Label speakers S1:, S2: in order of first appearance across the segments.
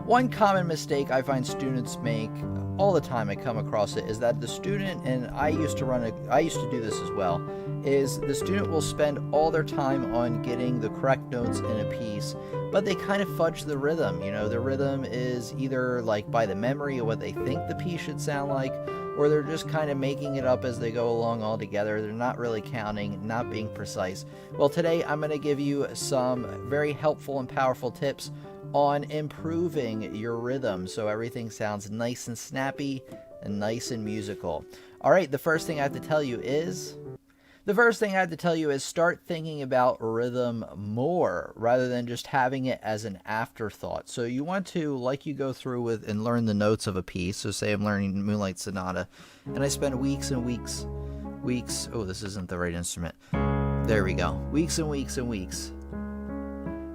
S1: One common mistake I find students make all the time, I come across it, is that the student, and I used to do this as well, is the student will spend all their time on getting the correct notes in a piece, but they kind of fudge the rhythm. The rhythm is either like by the memory of what they think the piece should sound like, or they're just kind of making it up as they go along altogether. They're not really counting, not being precise. Well, today I'm going to give you some very helpful and powerful tips on improving your rhythm so everything sounds nice and snappy and nice and musical. All right, the first thing I have to tell you is start thinking about rhythm more rather than just having it as an afterthought. So you want to, like you go through with and learn the notes of a piece. So say I'm learning Moonlight Sonata and I spend weeks and weeks, oh, this isn't the right instrument. There we go. Weeks and weeks and weeks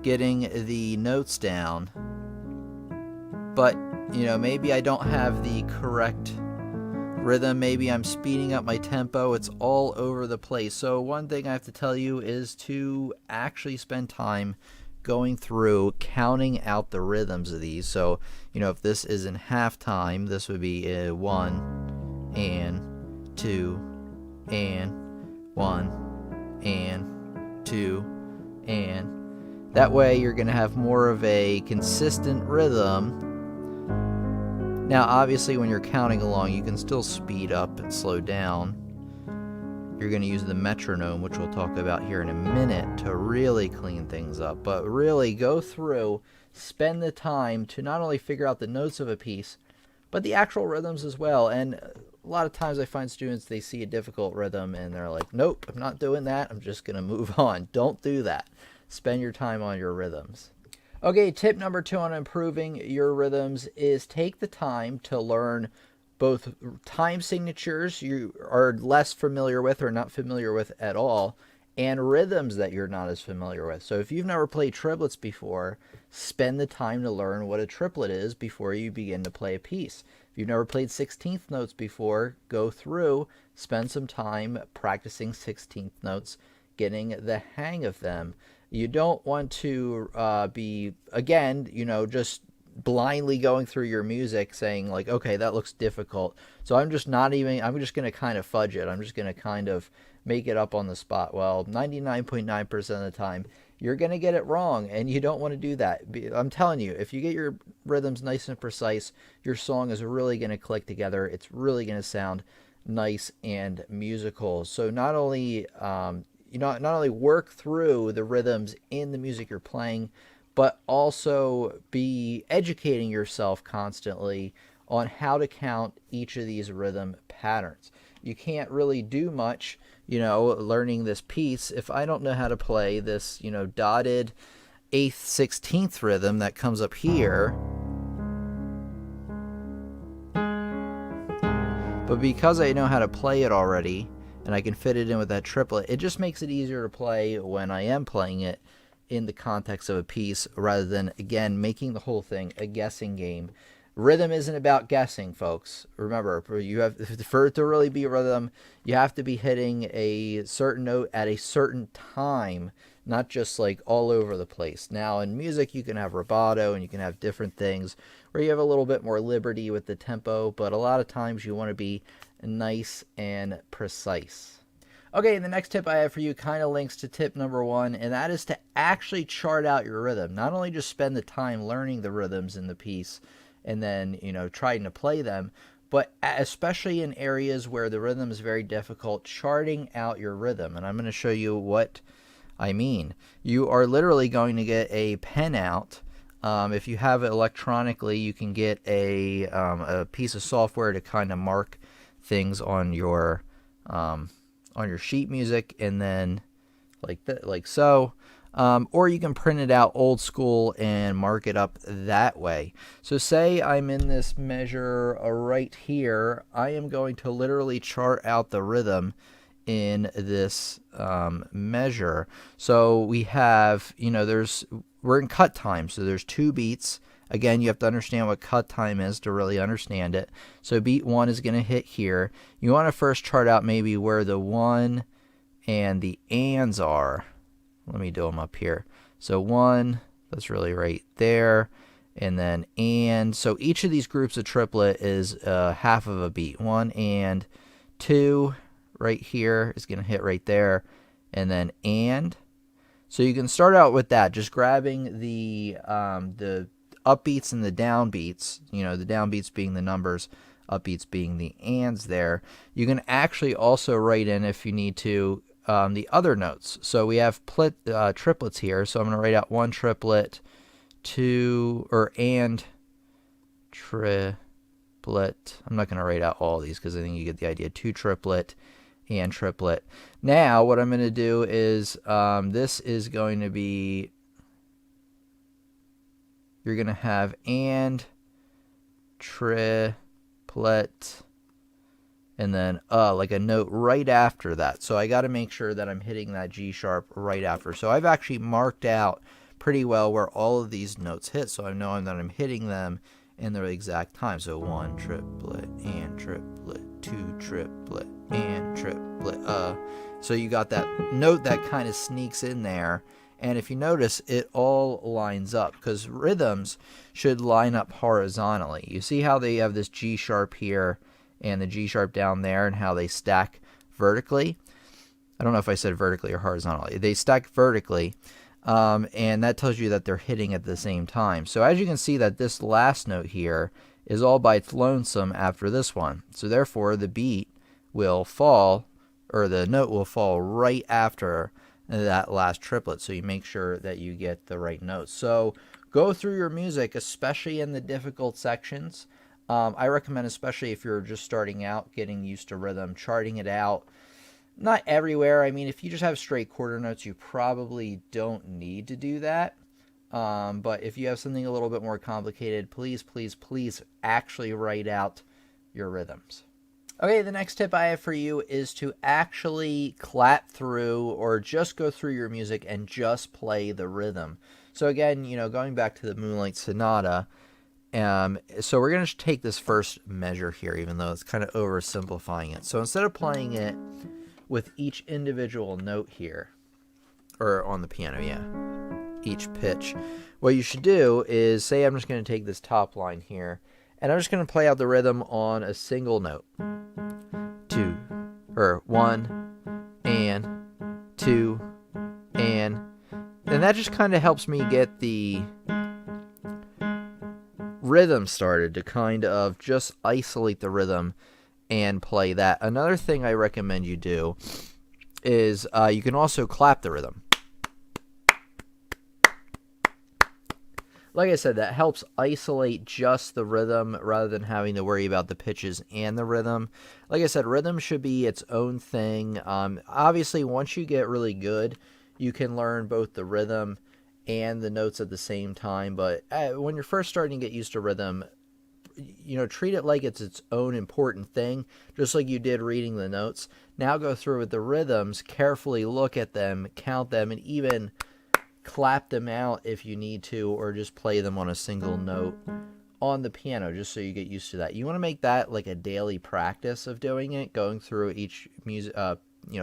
S1: getting the notes down. But, maybe I don't have the correct rhythm. Maybe I'm speeding up my tempo. It's all over the place. So one thing I have to tell you is to actually spend time going through counting out the rhythms of these. So, if this is in half time, this would be 1 and 2 and 1 and 2 and. That way you're going to have more of a consistent rhythm. Now, obviously, when you're counting along, you can still speed up and slow down. You're going to use the metronome, which we'll talk about here in a minute, to really clean things up. But really go through, spend the time to not only figure out the notes of a piece, but the actual rhythms as well. And a lot of times I find students, they see a difficult rhythm and they're like, nope, I'm not doing that. I'm just going to move on. Don't do that. Spend your time on your rhythms. Okay, tip number 2 on improving your rhythms is take the time to learn both time signatures you are less familiar with or not familiar with at all, and rhythms that you're not as familiar with. So if you've never played triplets before, spend the time to learn what a triplet is before you begin to play a piece. If you've never played 16th notes before, go through, spend some time practicing 16th notes, getting the hang of them. You don't want to be, again, just blindly going through your music saying like, okay, that looks difficult, so I'm just going to kind of fudge it. I'm just going to kind of make it up on the spot. Well, 99.9% of the time, you're going to get it wrong, and you don't want to do that. I'm telling you, if you get your rhythms nice and precise, your song is really going to click together. It's really going to sound nice and musical. So not only not only work through the rhythms in the music you're playing, but also be educating yourself constantly on how to count each of these rhythm patterns. You can't really do much, learning this piece if I don't know how to play this, dotted 8th, 16th rhythm that comes up here. But because I know how to play it already, and I can fit it in with that triplet, it just makes it easier to play when I am playing it in the context of a piece, rather than, again, making the whole thing a guessing game. Rhythm isn't about guessing, folks. Remember, for it to really be rhythm, you have to be hitting a certain note at a certain time, not just like all over the place. Now, in music, you can have rubato and you can have different things where you have a little bit more liberty with the tempo, but a lot of times you want to be nice and precise. Okay, the next tip I have for you kind of links to tip number 1, and that is to actually chart out your rhythm. Not only just spend the time learning the rhythms in the piece and then, trying to play them, but especially in areas where the rhythm is very difficult, charting out your rhythm. And I'm going to show you what I mean. You are literally going to get a pen out. If you have it electronically, you can get a piece of software to kind of mark things on your sheet music, and then like so, or you can print it out old school and mark it up that way. So say I'm in this measure right here, I am going to literally chart out the rhythm in this measure. So we have, we're in cut time, so there's 2 beats. Again, you have to understand what cut time is to really understand it. So beat 1 is going to hit here. You want to first chart out maybe where the 1 and the ands are. Let me do them up here. So 1, that's really right there. and then and. So each of these groups of triplet is half of a beat. 1 and 2 right here is going to hit right there, and then and. So you can start out with that, just grabbing the upbeats and the downbeats, the downbeats being the numbers, upbeats being the ands there. You can actually also write in, if you need to, the other notes. So we have triplets here, so I'm going to write out 1 triplet, 2, and triplet. I'm not going to write out all these because I think you get the idea. 2 triplet, and triplet. Now what I'm going to do is this is going to be, you're going to have and triplet and then like a note right after that. So I got to make sure that I'm hitting that G sharp right after. So I've actually marked out pretty well where all of these notes hit, so I know that I'm hitting them in the exact time. So 1 triplet and triplet, 2 triplet and triplet. So you got that note that kind of sneaks in there, and if you notice, it all lines up because rhythms should line up horizontally. You see how they have this G sharp here and the G sharp down there, and how they stack vertically. I don't know if I said vertically or horizontally. They stack vertically. And that tells you that they're hitting at the same time. So as you can see, that this last note here is all by its lonesome after this one. So therefore the beat will fall, or the note will fall right after that last triplet. So you make sure that you get the right notes. So go through your music, especially in the difficult sections. I recommend, especially if you're just starting out, getting used to rhythm, charting it out. Not everywhere. I mean, if you just have straight quarter notes, you probably don't need to do that. But if you have something a little bit more complicated, please, please, please actually write out your rhythms. Okay, the next tip I have for you is to actually clap through or just go through your music and just play the rhythm. So again, going back to the Moonlight Sonata, so we're going to take this first measure here, even though it's kind of oversimplifying it. So instead of playing it with each individual note here, or on the piano, each pitch, what you should do is, say I'm just going to take this top line here, and I'm just going to play out the rhythm on a single note. 2, or 1, and 2, and that just kind of helps me get the rhythm started, to kind of just isolate the rhythm and play that. Another thing I recommend you do is you can also clap the rhythm. Like I said, that helps isolate just the rhythm rather than having to worry about the pitches and the rhythm. Like I said, rhythm should be its own thing. Obviously, once you get really good, you can learn both the rhythm and the notes at the same time. But when you're first starting to get used to rhythm, treat it like it's its own important thing, just like you did reading the notes. Now go through with the rhythms, carefully look at them, count them, and even clap them out if you need to, or just play them on a single note on the piano, just so you get used to that. You want to make that like a daily practice of doing it, going through each music,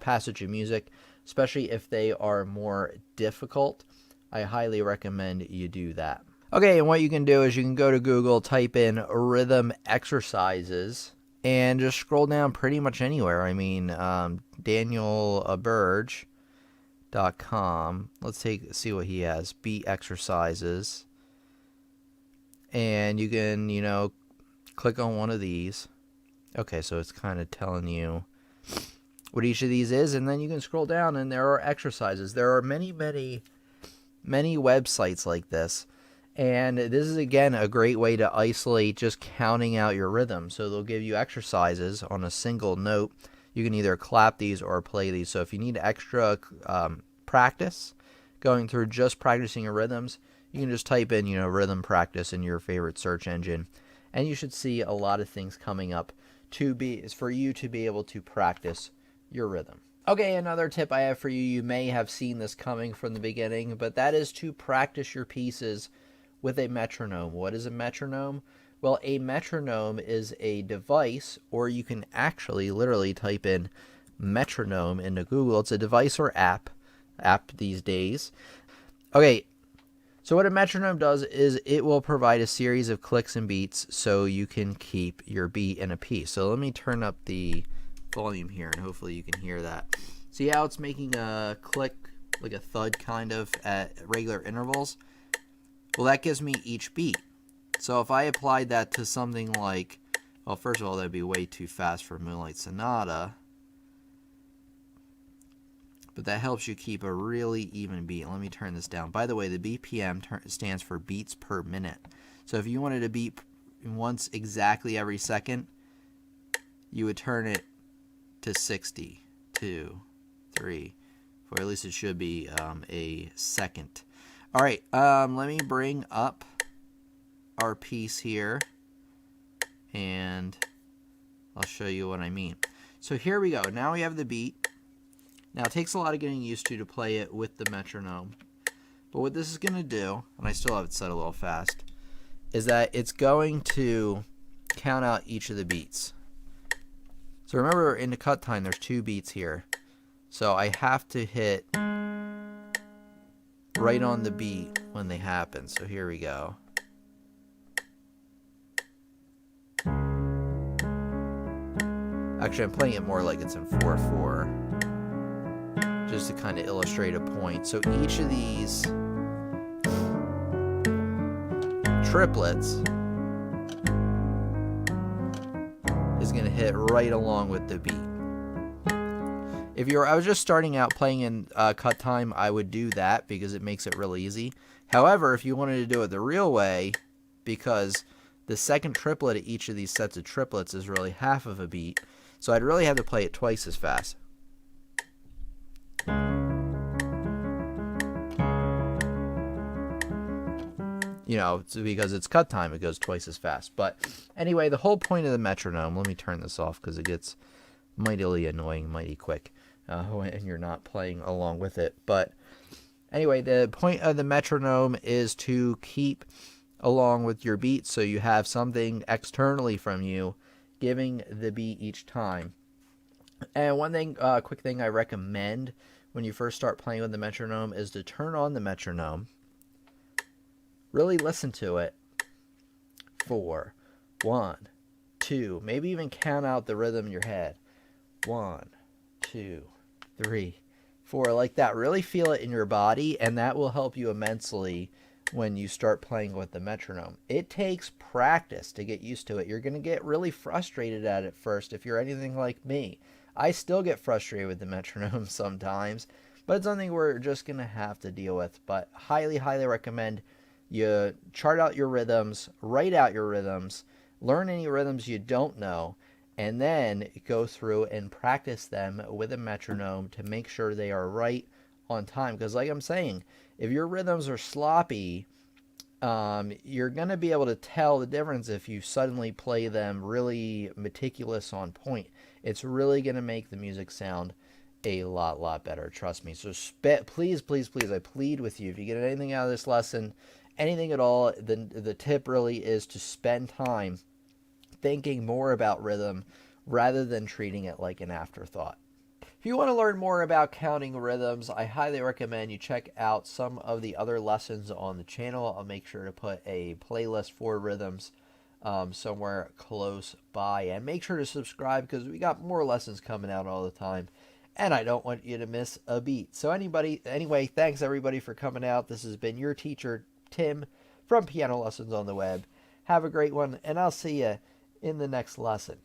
S1: passage of music, especially if they are more difficult. I highly recommend you do that. Okay, and what you can do is you can go to Google, type in rhythm exercises, and just scroll down pretty much anywhere. I mean, DanielAberge.com. Let's see what he has. Beat exercises. And you can, click on one of these. Okay, so it's kind of telling you what each of these is, and then you can scroll down and there are exercises. There are many, many, many websites like this. And this is, again, a great way to isolate just counting out your rhythm. So they'll give you exercises on a single note. You can either clap these or play these. So if you need extra practice going through just practicing your rhythms, you can just type in, rhythm practice in your favorite search engine. And you should see a lot of things coming up for you to be able to practice your rhythm. Okay, another tip I have for you, you may have seen this coming from the beginning, but that is to practice your pieces with a metronome. What is a metronome? Well, a metronome is a device, or you can actually literally type in metronome into Google. It's a device or app these days. Okay, So what a metronome does is it will provide a series of clicks and beats so you can keep your beat in a piece. So let me turn up the volume here and hopefully you can hear that. See how it's making a click, like a thud kind of at regular intervals? Well, that gives me each beat. So if I applied that to something like, well, first of all, that'd be way too fast for Moonlight Sonata. But that helps you keep a really even beat. Let me turn this down. By the way, the BPM stands for beats per minute. So if you wanted to beat once exactly every second, you would turn it to 60, 2, 3, 4. At least it should be a second. All right, let me bring up our piece here, and I'll show you what I mean. So here we go. Now we have the beat. Now, it takes a lot of getting used to play it with the metronome. But what this is going to do, and I still have it set a little fast, is that it's going to count out each of the beats. So remember, in the cut time, there's 2 beats here. So I have to hit right on the beat when they happen. So here we go. Actually, I'm playing it more like it's in 4/4. Just to kind of illustrate a point. So each of these triplets is going to hit right along with the beat. If I was just starting out playing in cut time, I would do that because it makes it real easy. However, if you wanted to do it the real way, because the second triplet of each of these sets of triplets is really half of a beat, so I'd really have to play it twice as fast. You know, because it's cut time, it goes twice as fast. But anyway, the whole point of the metronome, let me turn this off because it gets mightily annoying, mighty quick, and you're not playing along with it. But anyway, the point of the metronome is to keep along with your beat so you have something externally from you giving the beat each time. And one thing, quick thing I recommend when you first start playing with the metronome is to turn on the metronome. Really listen to it for 1, 2, maybe even count out the rhythm in your head. 1, 2, 3, 4, like that. Really feel it in your body, and that will help you immensely when you start playing with the metronome. It takes practice to get used to it. You're going to get really frustrated at it first if you're anything like me. I still get frustrated with the metronome sometimes, but it's something we're just going to have to deal with. But highly, highly recommend you chart out your rhythms, write out your rhythms, learn any rhythms you don't know, and then go through and practice them with a metronome to make sure they are right on time. Because like I'm saying, if your rhythms are sloppy, you're going to be able to tell the difference if you suddenly play them really meticulous on point. It's really going to make the music sound a lot better, trust me. So please, please, please, I plead with you, if you get anything out of this lesson, anything at all, the tip really is to spend time thinking more about rhythm rather than treating it like an afterthought. If you want to learn more about counting rhythms, I highly recommend you check out some of the other lessons on the channel. I'll make sure to put a playlist for rhythms somewhere close by. And make sure to subscribe because we got more lessons coming out all the time. And I don't want you to miss a beat. So anyway, thanks everybody for coming out. This has been your teacher, Tim, from Piano Lessons on the Web. Have a great one, and I'll see you in the next lesson.